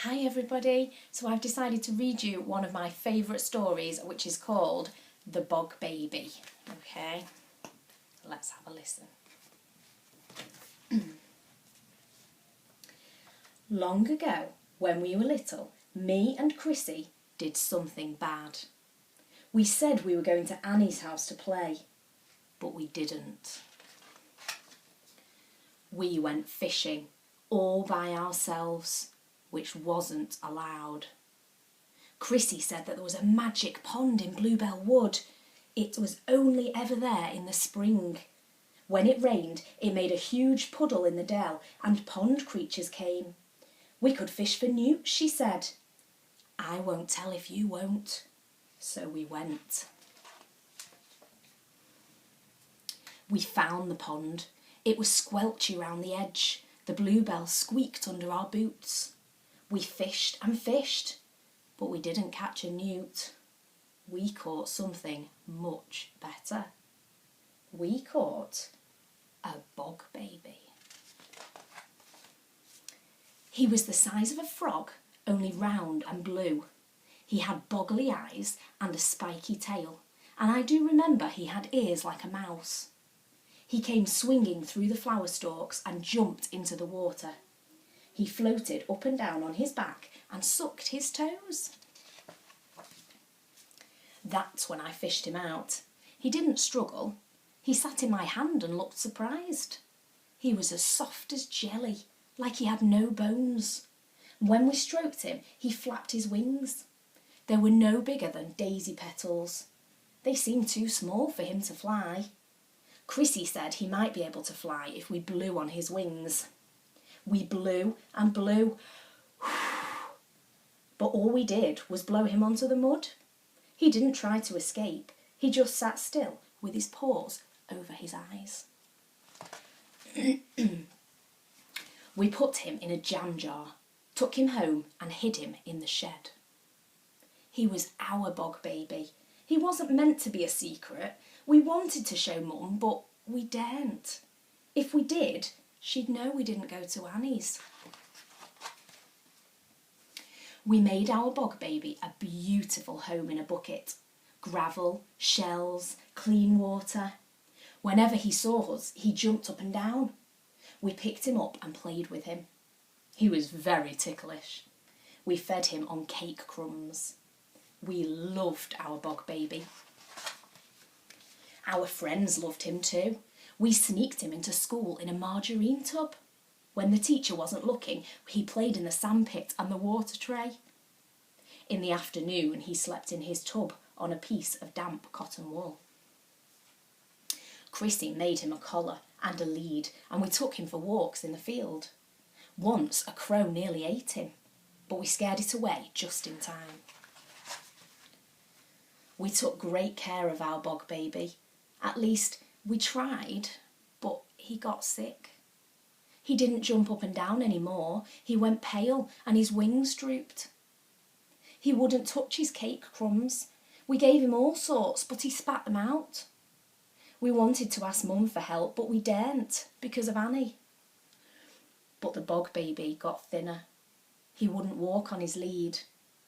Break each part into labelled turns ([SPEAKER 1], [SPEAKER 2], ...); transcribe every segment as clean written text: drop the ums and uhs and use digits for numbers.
[SPEAKER 1] Hi everybody, so I've decided to read you one of my favourite stories, which is called The Bog Baby. Okay, let's have a listen. Long ago, when we were little, me and Chrissy did something bad. We said we were going to Annie's house to play, but we didn't. We went fishing all by ourselves, which wasn't allowed. Chrissy said that there was a magic pond in Bluebell Wood. It was only ever there in the spring. When it rained, it made a huge puddle in the dell and pond creatures came. We could fish for newts, she said. I won't tell if you won't. So we went. We found the pond. It was squelchy round the edge. The bluebell squeaked under our boots. We fished and fished, but we didn't catch a newt. We caught something much better. We caught a bog baby. He was the size of a frog, only round and blue. He had boggly eyes and a spiky tail, and I do remember he had ears like a mouse. He came swinging through the flower stalks and jumped into the water. He floated up and down on his back and sucked his toes. That's when I fished him out. He didn't struggle. He sat in my hand and looked surprised. He was as soft as jelly, like he had no bones. When we stroked him, he flapped his wings. They were no bigger than daisy petals. They seemed too small for him to fly. Chrissy said he might be able to fly if we blew on his wings. We blew and blew, but all we did was blow him onto the mud. He didn't try to escape. He just sat still with his paws over his eyes. We put him in a jam jar, took him home and hid him in the shed. He was our bog baby. He wasn't meant to be a secret. We wanted to show Mum, but we daren't. If we did, she'd know we didn't go to Annie's. We made our bog baby a beautiful home in a bucket. Gravel, shells, clean water. Whenever he saw us, he jumped up and down. We picked him up and played with him. He was very ticklish. We fed him on cake crumbs. We loved our bog baby. Our friends loved him too. We sneaked him into school in a margarine tub. When the teacher wasn't looking, he played in the sandpit and the water tray. In the afternoon, he slept in his tub on a piece of damp cotton wool. Chrissy made him a collar and a lead, and we took him for walks in the field. Once a crow nearly ate him, but we scared it away just in time. We took great care of our bog baby. At least, we tried, but he got sick. He didn't jump up and down anymore. He went pale and his wings drooped. He wouldn't touch his cake crumbs. We gave him all sorts, but he spat them out. We wanted to ask Mum for help, but we daren't because of Annie. But the bog baby got thinner. He wouldn't walk on his lead.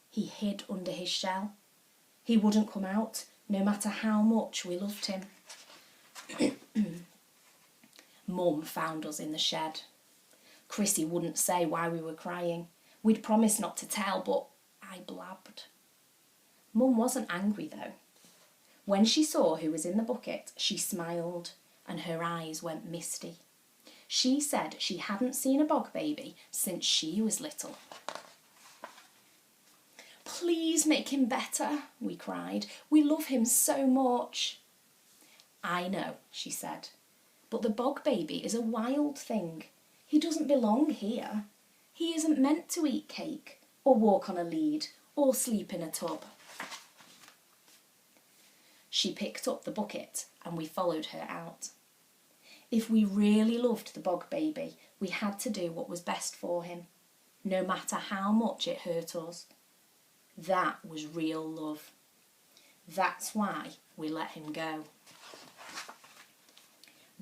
[SPEAKER 1] He hid under his shell. He wouldn't come out, no matter how much we loved him. Mum found us in the shed. Chrissy wouldn't say why we were crying. We'd promised not to tell, but I blabbed. Mum wasn't angry though. When she saw who was in the bucket, she smiled and her eyes went misty. She said she hadn't seen a bog baby since she was little. Please make him better, we cried. We love him so much. I know, she said, but the bog baby is a wild thing. He doesn't belong here. He isn't meant to eat cake, or walk on a lead, or sleep in a tub. She picked up the bucket and we followed her out. If we really loved the bog baby, we had to do what was best for him, no matter how much it hurt us. That was real love. That's why we let him go.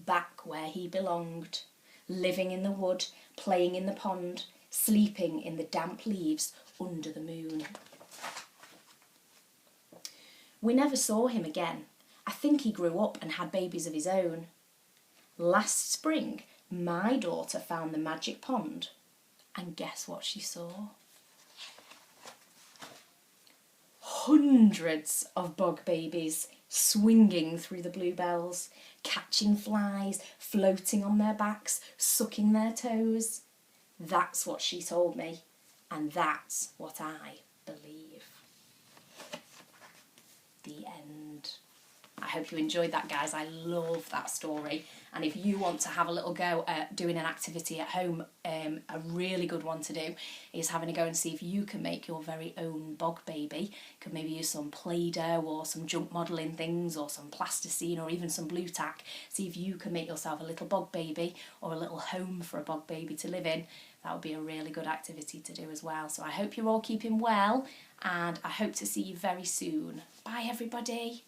[SPEAKER 1] Back where he belonged, living in the wood, playing in the pond, sleeping in the damp leaves under the moon. We never saw him again. I think he grew up and had babies of his own. Last spring, my daughter found the magic pond, and guess what she saw? Hundreds of bog babies swinging through the bluebells, catching flies, floating on their backs, sucking their toes. That's what she told me, and that's what I believe. The end. I hope you enjoyed that, guys. I love that story. And if you want to have a little go at doing an activity at home, a really good one to do is having a go and see if you can make your very own bog baby. You could maybe use some Play-Doh or some junk modelling things or some plasticine or even some blue tack. See if you can make yourself a little bog baby or a little home for a bog baby to live in. That would be a really good activity to do as well. So I hope you're all keeping well, and I hope to see you very soon. Bye, everybody.